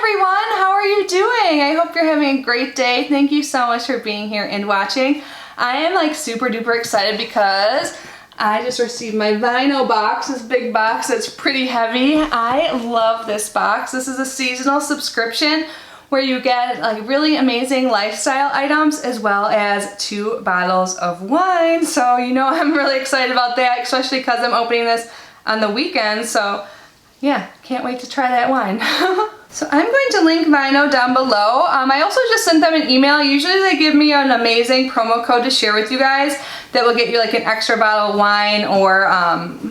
everyone, how are you doing? I hope you're having a great day. Thank you so much for being here and watching. I am like super duper excited because I just received my vinyl box, this big box that's pretty heavy. I love this box. This is a seasonal subscription where you get like really amazing lifestyle items as well as 2 bottles of wine. So you know I'm really excited about that, especially because I'm opening this on the weekend. So yeah, can't wait to try that wine. So I'm going to link Vino down below. I also just sent them an email. Usually they give me an amazing promo code to share with you guys that will get you like an extra bottle of wine or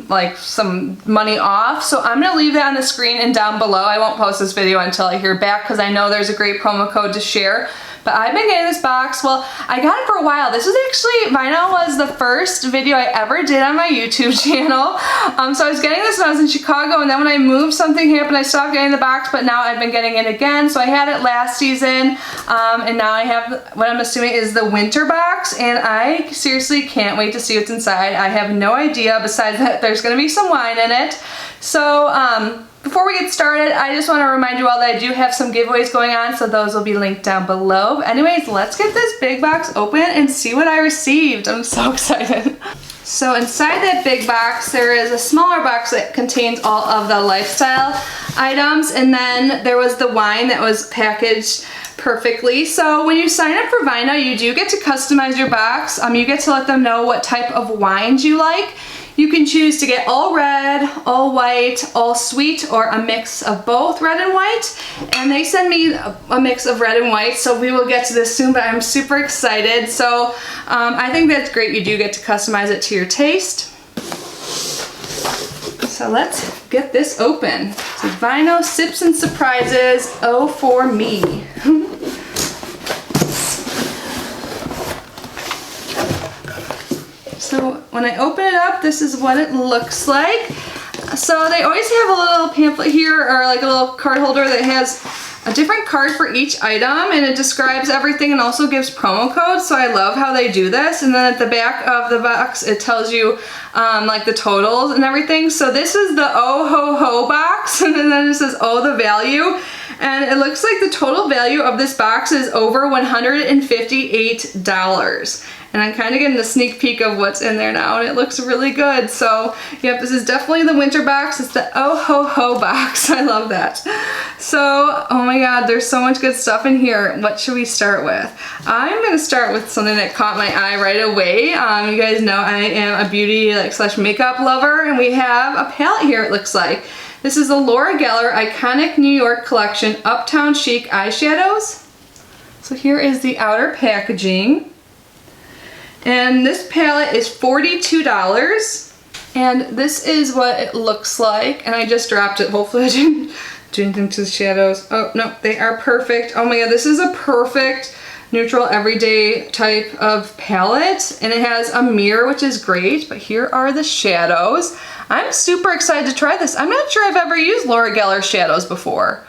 like some money off. So I'm gonna leave that on the screen and down below. I won't post this video until I hear back because I know there's a great promo code to share. But I've been getting this box. Well, I got it for a while. This was actually, vinyl was the first video I ever did on my YouTube channel. So I was getting this when I was in Chicago, and then when I moved, something happened. I stopped getting the box, but now I've been getting it again. So I had it last season, and now I have what I'm assuming is the winter box, and I seriously can't wait to see what's inside. I have no idea, besides that there's gonna be some wine in it. So, before we get started, I just want to remind you all that I do have some giveaways going on, so those will be linked down below. But anyways, let's get this big box open and see what I received. I'm so excited. So inside that big box, there is a smaller box that contains all of the lifestyle items, and then there was the wine that was packaged perfectly. So when you sign up for Vino, you do get to customize your box. You get to let them know what type of wines you like. You can choose to get all red, all white, all sweet, or a mix of both red and white. And they send me a mix of red and white, so we will get to this soon, but I'm super excited. So I think that's great. You do get to customize it to your taste. So let's get this open. So Vino Sips and Surprises, oh for me. So when I open it up, this is what it looks like. So they always have a little pamphlet here, or like a little card holder that has a different card for each item, and it describes everything and also gives promo codes. So I love how they do this. And then at the back of the box, it tells you like the totals and everything. So this is the oh ho ho box, and then it says oh the value. And it looks like the total value of this box is over $158. And I'm kind of getting a sneak peek of what's in there now, and it looks really good. So, yep, this is definitely the winter box. It's the oh ho ho box. I love that. So, oh my god, there's so much good stuff in here. What should we start with? I'm going to start with something that caught my eye right away. You guys know I am a beauty / makeup lover, and we have a palette here, it looks like. This is the Laura Geller Iconic New York Collection Uptown Chic Eyeshadows. So here is the outer packaging. And this palette is $42. And this is what it looks like. And I just dropped it. Hopefully I didn't do anything to the shadows. Oh, no, they are perfect. Oh my god, this is a perfect neutral everyday type of palette. And it has a mirror, which is great. But here are the shadows. I'm super excited to try this. I'm not sure I've ever used Laura Geller shadows before.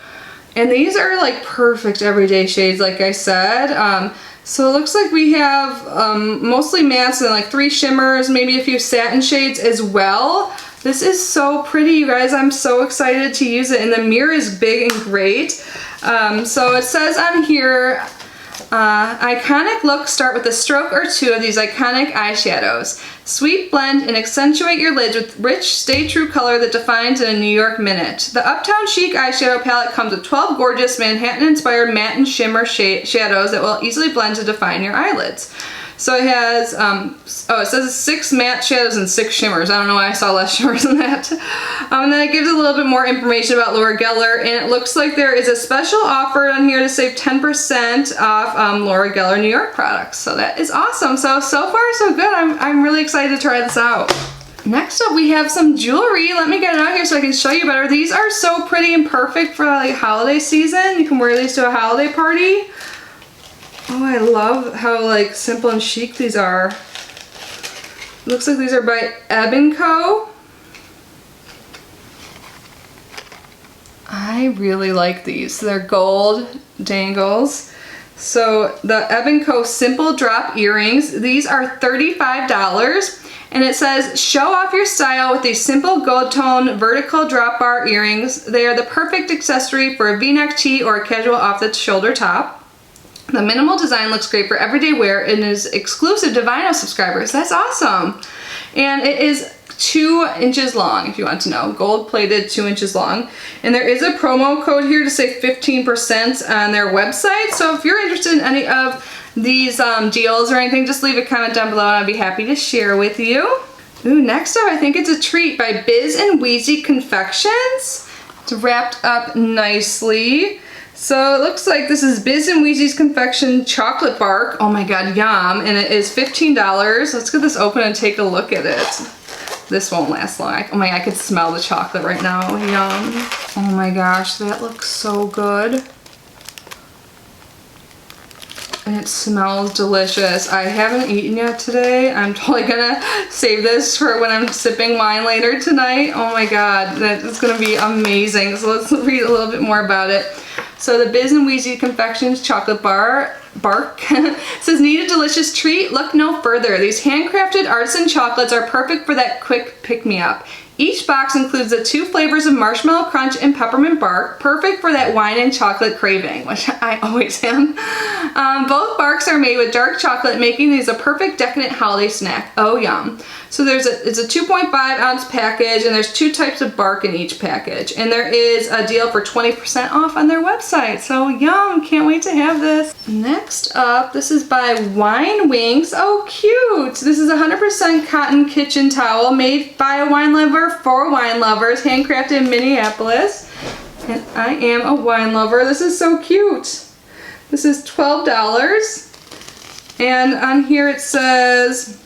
And these are like perfect everyday shades, like I said. So it looks like we have mostly mattes and like 3 shimmers, maybe a few satin shades as well. This is so pretty, you guys. I'm so excited to use it. And the mirror is big and great. So it says on here, iconic looks start with a stroke or 2 of these iconic eyeshadows. Sweet blend and accentuate your lids with rich, stay true color that defines in a New York minute. The Uptown Chic eyeshadow palette comes with 12 gorgeous Manhattan-inspired matte and shimmer shadows that will easily blend to define your eyelids. So it has, it says 6 matte shadows and 6 shimmers. I don't know why I saw less shimmers than that. And then it gives a little bit more information about Laura Geller, and it looks like there is a special offer on here to save 10% off Laura Geller New York products. So that is awesome. So far so good. I'm really excited to try this out. Next up, we have some jewelry. Let me get it out here so I can show you better. These are so pretty and perfect for like holiday season. You can wear these to a holiday party. Oh, I love how like simple and chic these are. Looks like these are by Ebb & Co. I really like these. They're gold dangles. So the Ebb & Co Simple Drop Earrings, these are $35. And it says, show off your style with these simple gold tone vertical drop bar earrings. They are the perfect accessory for a v-neck tee or a casual off the shoulder top. The minimal design looks great for everyday wear and is exclusive to vinyl subscribers. That's awesome. And it is 2 inches long, if you want to know. Gold plated, 2 inches long. And there is a promo code here to save 15% on their website. So if you're interested in any of these deals or anything, just leave a comment down below and I'd be happy to share with you. Ooh, next up, I think it's a treat by Biz and Wheezy Confections. It's wrapped up nicely. So it looks like this is Biz and Wheezy's Confection Chocolate Bark. Oh my god, yum. And it is $15. Let's get this open and take a look at it. This won't last long. Oh my god, I could smell the chocolate right now. Yum. Oh my gosh, that looks so good. And it smells delicious. I haven't eaten yet today. I'm totally gonna save this for when I'm sipping wine later tonight. Oh my god, that is gonna be amazing. So let's read a little bit more about it. So the Biz and Wheezy Confections Chocolate Bark says, need a delicious treat? Look no further. These handcrafted artisan chocolates are perfect for that quick pick-me-up. Each box includes the 2 flavors of marshmallow crunch and peppermint bark, perfect for that wine and chocolate craving, which I always am. Both barks are made with dark chocolate, making these a perfect decadent holiday snack. Oh, yum. So it's a 2.5 ounce package, and there's 2 types of bark in each package. And there is a deal for 20% off on their website. So yum, can't wait to have this. Next up, this is by Wine Wings. Oh, cute. This is a 100% cotton kitchen towel made by a wine lover for wine lovers, handcrafted in Minneapolis. And I am a wine lover. This is so cute. This is $12. And on here it says,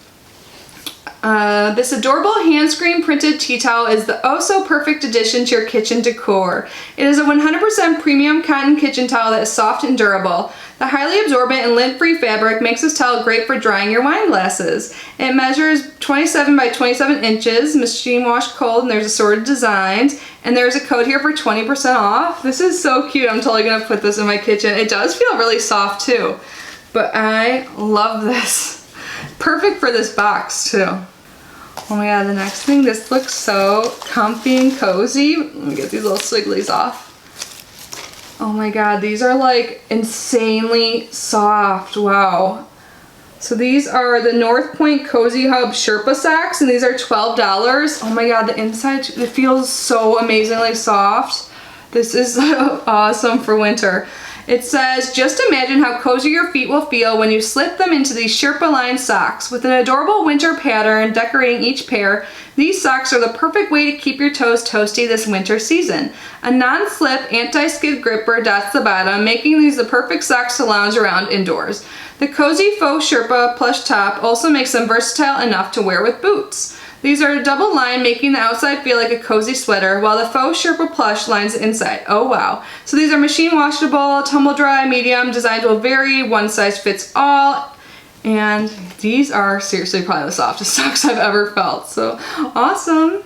this adorable hand screen printed tea towel is the oh so perfect addition to your kitchen decor. It is a 100% premium cotton kitchen towel that is soft and durable. The highly absorbent and lint-free fabric makes this towel great for drying your wine glasses. It measures 27 by 27 inches, machine wash cold, and there's assorted designs. And there's a code here for 20% off. This is so cute. I'm totally gonna put this in my kitchen. It does feel really soft too, but I love this. Perfect for this box too. Oh my god, the next thing, this looks so comfy and cozy. Let me get these little swigglies off. Oh my god, these are like insanely soft. Wow. So these are the North Point Cozy Hub Sherpa socks, and these are $12. Oh my god, the inside, it feels so amazingly soft. This is awesome for winter. It says, just imagine how cozy your feet will feel when you slip them into these Sherpa-lined socks. With an adorable winter pattern decorating each pair, these socks are the perfect way to keep your toes toasty this winter season. A non-slip, anti-skid gripper dots the bottom, making these the perfect socks to lounge around indoors. The cozy faux Sherpa plush top also makes them versatile enough to wear with boots. These are a double line, making the outside feel like a cozy sweater, while the faux Sherpa plush lines the inside. Oh wow. So these are machine washable, tumble dry, medium, designs will vary, one size fits all. And these are seriously probably the softest socks I've ever felt. So awesome.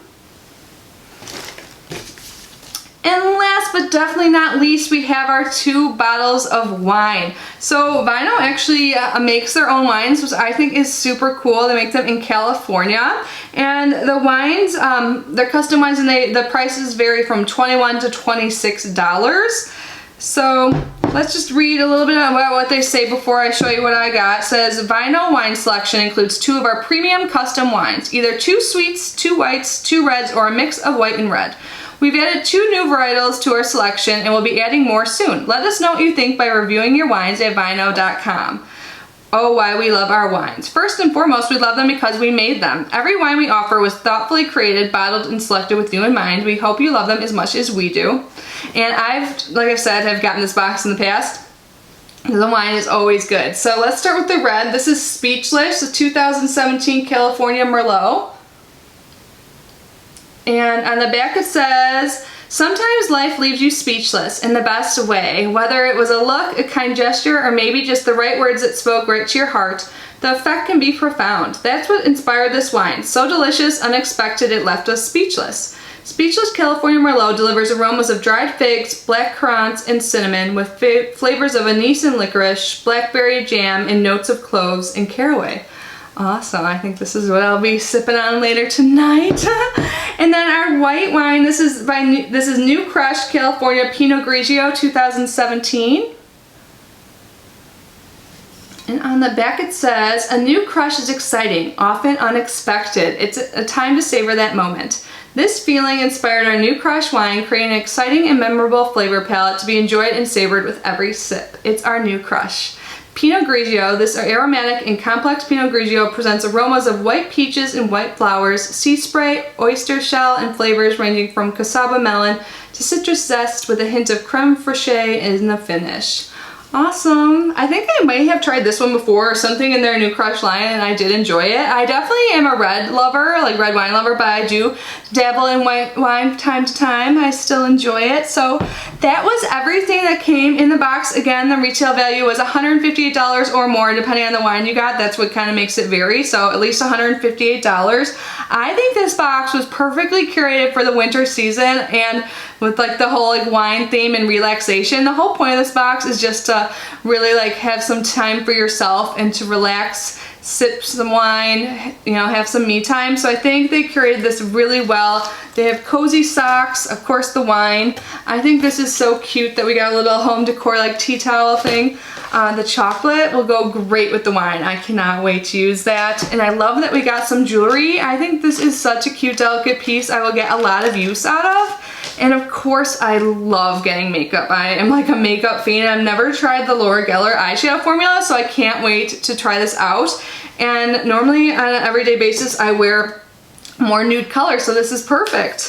And last but definitely not least, we have our 2 bottles of wine. So Vino actually makes their own wines, which I think is super cool. They make them in California. And the wines, they're custom wines, and the prices vary from $21 to $26. So let's just read a little bit about what they say before I show you what I got. It says, Vino wine selection includes 2 of our premium custom wines, either 2 sweets, 2 whites, 2 reds, or a mix of white and red. We've added 2 new varietals to our selection and we'll be adding more soon. Let us know what you think by reviewing your wines at vino.com. Oh, why we love our wines. First and foremost, we love them because we made them. Every wine we offer was thoughtfully created, bottled, and selected with you in mind. We hope you love them as much as we do. And like I said, have gotten this box in the past. The wine is always good. So let's start with the red. This is Speechless, the 2017 California Merlot. And on the back it says, sometimes life leaves you speechless in the best way. Whether it was a look, a kind gesture, or maybe just the right words that spoke right to your heart, the effect can be profound. That's what inspired this wine. So delicious, unexpected, it left us speechless. Speechless California Merlot delivers aromas of dried figs, black currants, and cinnamon with flavors of anise and licorice, blackberry jam, and notes of cloves and caraway. Awesome. I think this is what I'll be sipping on later tonight. And then our white wine, this is New Crush California Pinot Grigio 2017. And on the back it says, a new crush is exciting, often unexpected. It's a time to savor that moment. This feeling inspired our New Crush wine, creating an exciting and memorable flavor palette to be enjoyed and savored with every sip. It's our New Crush. Pinot Grigio, this aromatic and complex Pinot Grigio presents aromas of white peaches and white flowers, sea spray, oyster shell, and flavors ranging from cassava melon to citrus zest with a hint of creme fraiche in the finish. Awesome. I think I might have tried this one before or something in their New Crush line, and I did enjoy it. I definitely am a red lover, like red wine lover, but I do dabble in white wine time to time. I still enjoy it. So that was everything that came in the box. Again, the retail value was $158 or more depending on the wine you got. That's what kind of makes it vary. So at least $158. I think this box was perfectly curated for the winter season, and with like the whole like wine theme and relaxation. The whole point of this box is just to really like have some time for yourself and to relax, sip some wine, you know, have some me time. So I think they curated this really well. They have cozy socks, of course the wine. I think this is so cute that we got a little home decor like tea towel thing. The chocolate will go great with the wine. I cannot wait to use that. And I love that we got some jewelry. I think this is such a cute, delicate piece I will get a lot of use out of. And of course, I love getting makeup. I am like a makeup fiend. I've never tried the Laura Geller eyeshadow formula, so I can't wait to try this out. And normally on an everyday basis, I wear more nude colors, so this is perfect.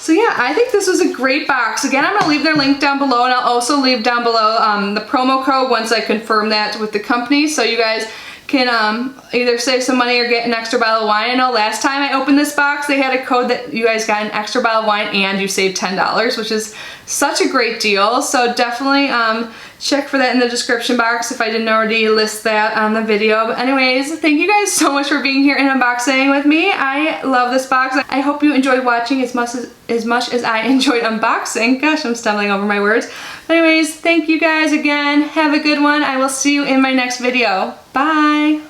So yeah, I think this was a great box. Again, I'm gonna leave their link down below, and I'll also leave down below the promo code once I confirm that with the company, so you guys can either save some money or get an extra bottle of wine. I know last time I opened this box, they had a code that you guys got an extra bottle of wine and you saved $10, which is such a great deal. So definitely check for that in the description box if I didn't already list that on the video. But anyways, thank you guys so much for being here and unboxing with me. I love this box. I hope you enjoyed watching as much as I enjoyed unboxing. Gosh, I'm stumbling over my words. But anyways, thank you guys again. Have a good one. I will see you in my next video. Bye.